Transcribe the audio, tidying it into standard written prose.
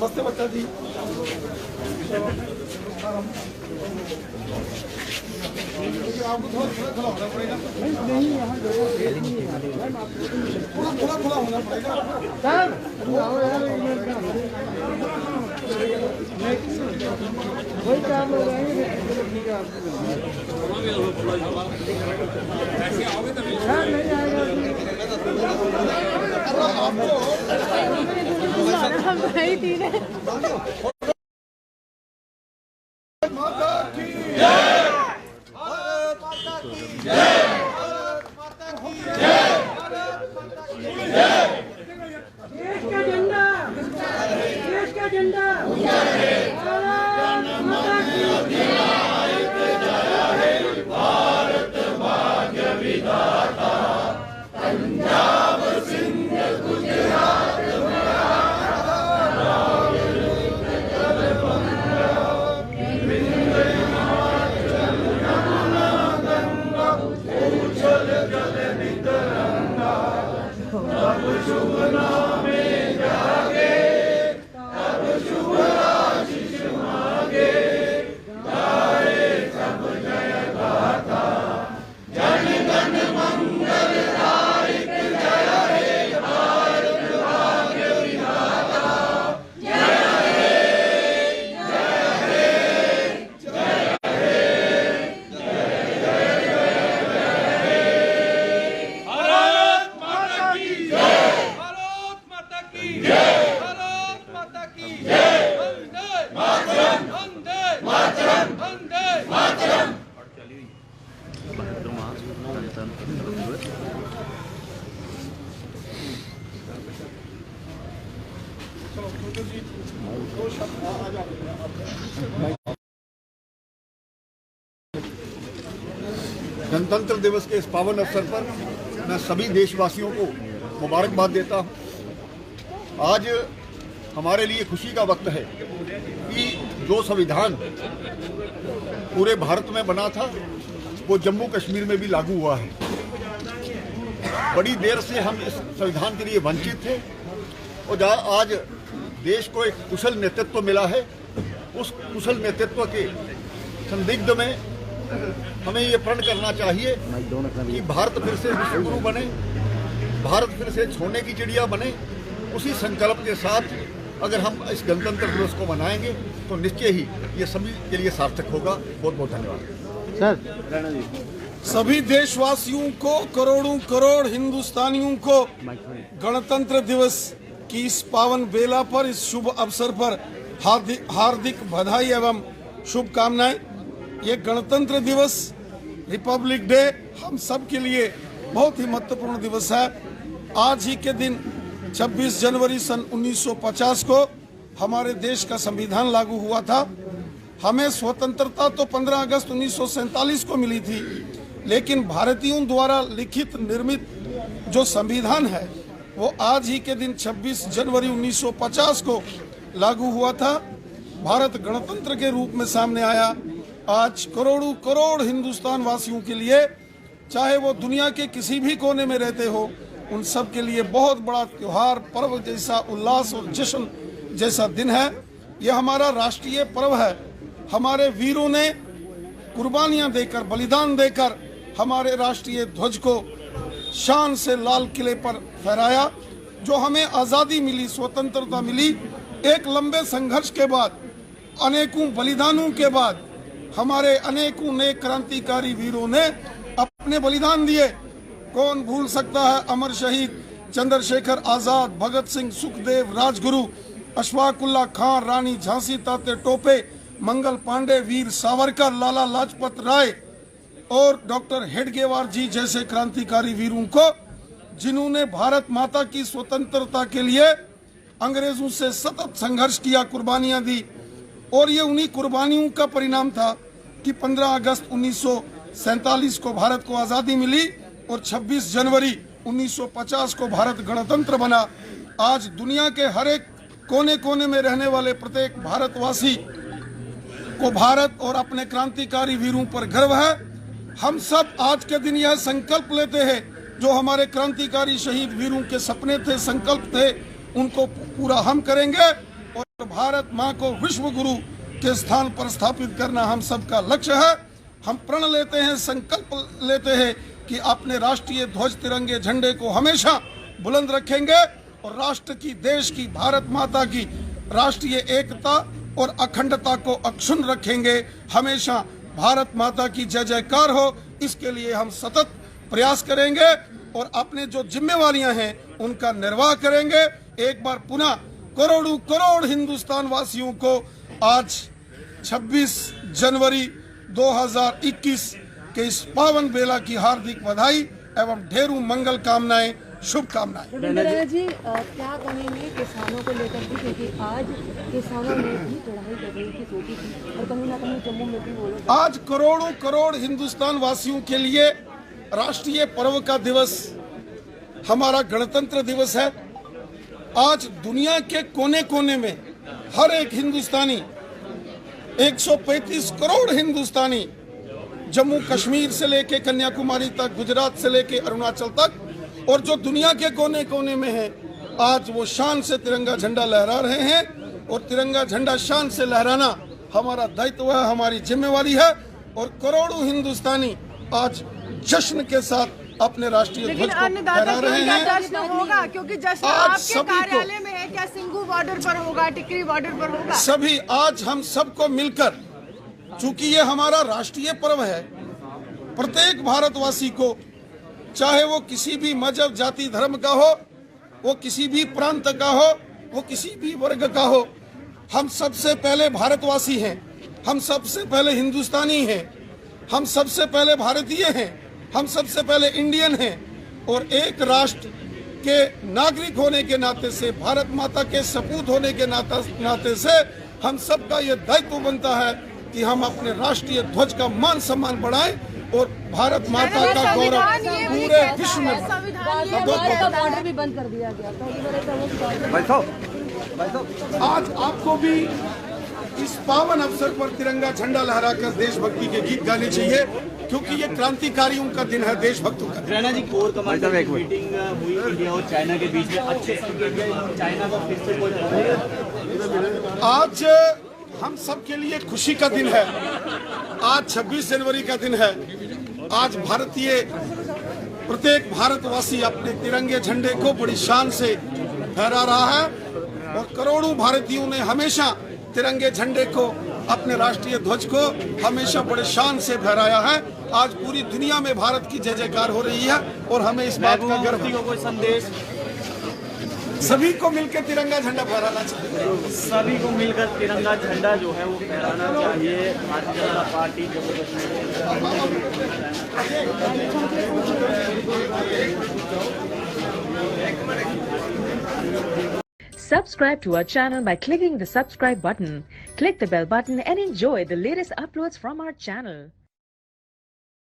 नमस्ते बच्चा जी। आपको थोड़ा खुला होना पड़ेगा। नहीं, यहाँ थोड़ा खुला होना पड़ेगा सर। वही चार लोग रहेंगे। नहीं आएगा माता की जय, भारत माता की जय, भारत माता की जय, भारत माता की जय। देश का झंडा ऊंचा है, भारत माता की जय, भारत भाग्य विधाता, पंजाब सिंध गुजरात शुभ नामे जागे, तब शुभ आशीष मांगे, गाए सब जय गाथा, जन गण मंगल दायक जय हे भारत भाग्य विधाता, जय हे जय हे जय हे जय जय जय हे। भारत माता की जय, भारत माता की जय, भारत माता की जय, वंदे मातरम, वंदे मातरम, वंदे मातरम। गणतंत्र दिवस के इस पावन अवसर पर मैं सभी देशवासियों को मुबारकबाद देता हूं। आज हमारे लिए खुशी का वक्त है कि जो संविधान पूरे भारत में बना था वो जम्मू कश्मीर में भी लागू हुआ है। बड़ी देर से हम इस संविधान के लिए वंचित थे और आज देश को एक कुशल नेतृत्व मिला है। उस कुशल नेतृत्व के संदिग्ध में हमें ये प्रण करना चाहिए कि भारत फिर से विश्वगुरु बने, भारत फिर से सोने की चिड़िया बने। उसी संकल्प के साथ अगर हम इस गणतंत्र दिवस को मनाएंगे तो निश्चय ही ये सभी के लिए सार्थक होगा। बहुत बहुत धन्यवाद सर। सभी देशवासियों को, करोड़ों करोड़ हिंदुस्तानियों को गणतंत्र दिवस की इस पावन बेला पर, इस शुभ अवसर पर हार्दिक बधाई एवं शुभकामनाएं। ये गणतंत्र दिवस, रिपब्लिक डे हम सब के लिए बहुत ही महत्वपूर्ण दिवस है। आज ही के दिन 26 जनवरी सन 1950 को हमारे देश का संविधान लागू हुआ था। हमें स्वतंत्रता तो 15 अगस्त 1947 को मिली थी, लेकिन भारतीयों द्वारा लिखित निर्मित जो संविधान है वो आज ही के दिन 26 जनवरी 1950 को लागू हुआ था। भारत गणतंत्र के रूप में सामने आया। आज करोड़ों करोड़ हिंदुस्तान वासियों के लिए, चाहे वो दुनिया के किसी भी कोने में रहते हो, उन सब के लिए बहुत बड़ा त्योहार, पर्व जैसा, उल्लास और जश्न जैसा दिन है। यह हमारा राष्ट्रीय पर्व है। हमारे वीरों ने कुर्बानियां देकर, बलिदान देकर हमारे राष्ट्रीय ध्वज को शान से लाल किले पर फहराया। जो हमें आज़ादी मिली, स्वतंत्रता मिली, एक लंबे संघर्ष के बाद, अनेकों बलिदानों के बाद हमारे अनेकों नेक क्रांतिकारी वीरों ने अपने बलिदान दिए। कौन भूल सकता है अमर शहीद चंद्रशेखर आजाद, भगत सिंह, सुखदेव, राजगुरु, अशफाकुल्ला खान, रानी झांसी, तात्या टोपे, मंगल पांडे, वीर सावरकर, लाला लाजपत राय और डॉक्टर हेडगेवार जी जैसे क्रांतिकारी वीरों को, जिन्होंने भारत माता की स्वतंत्रता के लिए अंग्रेजों से सतत संघर्ष किया, कुर्बानियां दी। और ये उन्हीं कुर्बानियों का परिणाम था कि 15 अगस्त 1947 को भारत को आज़ादी मिली और 26 जनवरी 1950 को भारत गणतंत्र बना। आज दुनिया के हर एक कोने कोने में रहने वाले प्रत्येक भारतवासी को भारत और अपने क्रांतिकारी वीरों पर गर्व है। हम सब आज के दिन यह संकल्प लेते हैं, जो हमारे क्रांतिकारी शहीद वीरों के सपने थे, संकल्प थे, उनको पूरा हम करेंगे। भारत माँ को विश्व गुरु के स्थान पर स्थापित करना हम सबका लक्ष्य है। हम प्रण लेते हैं, संकल्प लेते हैं कि अपने राष्ट्रीय ध्वज तिरंगे झंडे को हमेशा बुलंद रखेंगे और राष्ट्र की, देश की, भारत माता की राष्ट्रीय एकता और अखंडता को अक्षुण्ण रखेंगे। हमेशा भारत माता की जय जयकार हो, इसके लिए हम सतत प्रयास करेंगे और अपने जो जिम्मेवारियां हैं उनका निर्वाह करेंगे। एक बार पुनः करोड़ों करोड़ हिंदुस्तान वासियों को आज 26 जनवरी 2021 के इस पावन बेला की हार्दिक बधाई एवं ढेरों मंगल कामनाएं, शुभकामनाएं। रविंद्र जी, क्या कहेंगे किसानों को लेकर भी, क्योंकि आज किसानों ने भी चढ़ाई करने की सोची थी और कहीं ना कहीं जम्मू में भी वो लोग आज करोड़ों करोड़ हिंदुस्तान वासियों के लिए राष्ट्रीय पर्व का दिवस हमारा गणतंत्र दिवस है। आज दुनिया के कोने कोने में हर एक हिंदुस्तानी, 135 करोड़ हिंदुस्तानी, जम्मू कश्मीर से लेके कन्याकुमारी तक, गुजरात से लेके अरुणाचल तक और जो दुनिया के कोने कोने में है, आज वो शान से तिरंगा झंडा लहरा रहे हैं और तिरंगा झंडा शान से लहराना हमारा दायित्व है, हमारी जिम्मेवारी है और करोड़ों हिंदुस्तानी आज जश्न के साथ अपने राष्ट्रीय ध्वज को फहरा रहे हैं। जश्न होगा क्योंकि जश्न आपके कार्यालय में है, क्या सिंघू बॉर्डर पर होगा, टिकरी बॉर्डर पर होगा? सभी आज हम सबको मिलकर, चूंकि ये हमारा राष्ट्रीय पर्व है, प्रत्येक भारतवासी को, चाहे वो किसी भी मजहब, जाति, धर्म का हो, वो किसी भी प्रांत का हो, वो किसी भी वर्ग का हो, हम सबसे पहले भारतवासी हैं, हम सबसे पहले हिंदुस्तानी हैं, हम सबसे पहले भारतीय हैं, हम सबसे पहले इंडियन हैं और एक राष्ट्र के नागरिक होने के नाते से, भारत माता के सपूत होने के नाते से हम सबका ये दायित्व बनता है कि हम अपने राष्ट्रीय ध्वज का मान सम्मान बढ़ाएं और भारत माता का गौरव पूरे विश्व में बढ़े। बॉर्डर भी बंद कर दिया गया था। आज आपको भी इस पावन अवसर पर तिरंगा झंडा लहराकर देशभक्ति के गीत गाने चाहिए, क्योंकि ये क्रांतिकारियों का दिन है, देशभक्तों का। रैना जी, कोर कमांडर की मीटिंग हुई इंडिया और चाइना के बीच में, अच्छे चाइना का फिर से कोई आज हम सब के लिए खुशी का दिन है। आज 26 जनवरी का दिन है। आज भारतीय, प्रत्येक भारतवासी अपने तिरंगे झंडे को बड़ी शान से फहरा रहा है और करोड़ों भारतीयों ने हमेशा तिरंगे झंडे को, अपने राष्ट्रीय ध्वज को हमेशा बड़े शान से फहराया है। आज पूरी दुनिया में भारत की जय जयकार हो रही है और हमें इस बात का गर्व है। कोई संदेश सभी को मिलकर तिरंगा झंडा फहराना चाहिए। सभी को मिलकर तिरंगा झंडा जो है वो फहराना चाहिए। Bharatiya Janata party Subscribe to our channel by clicking the subscribe button. Click the bell button and enjoy the latest uploads from our channel.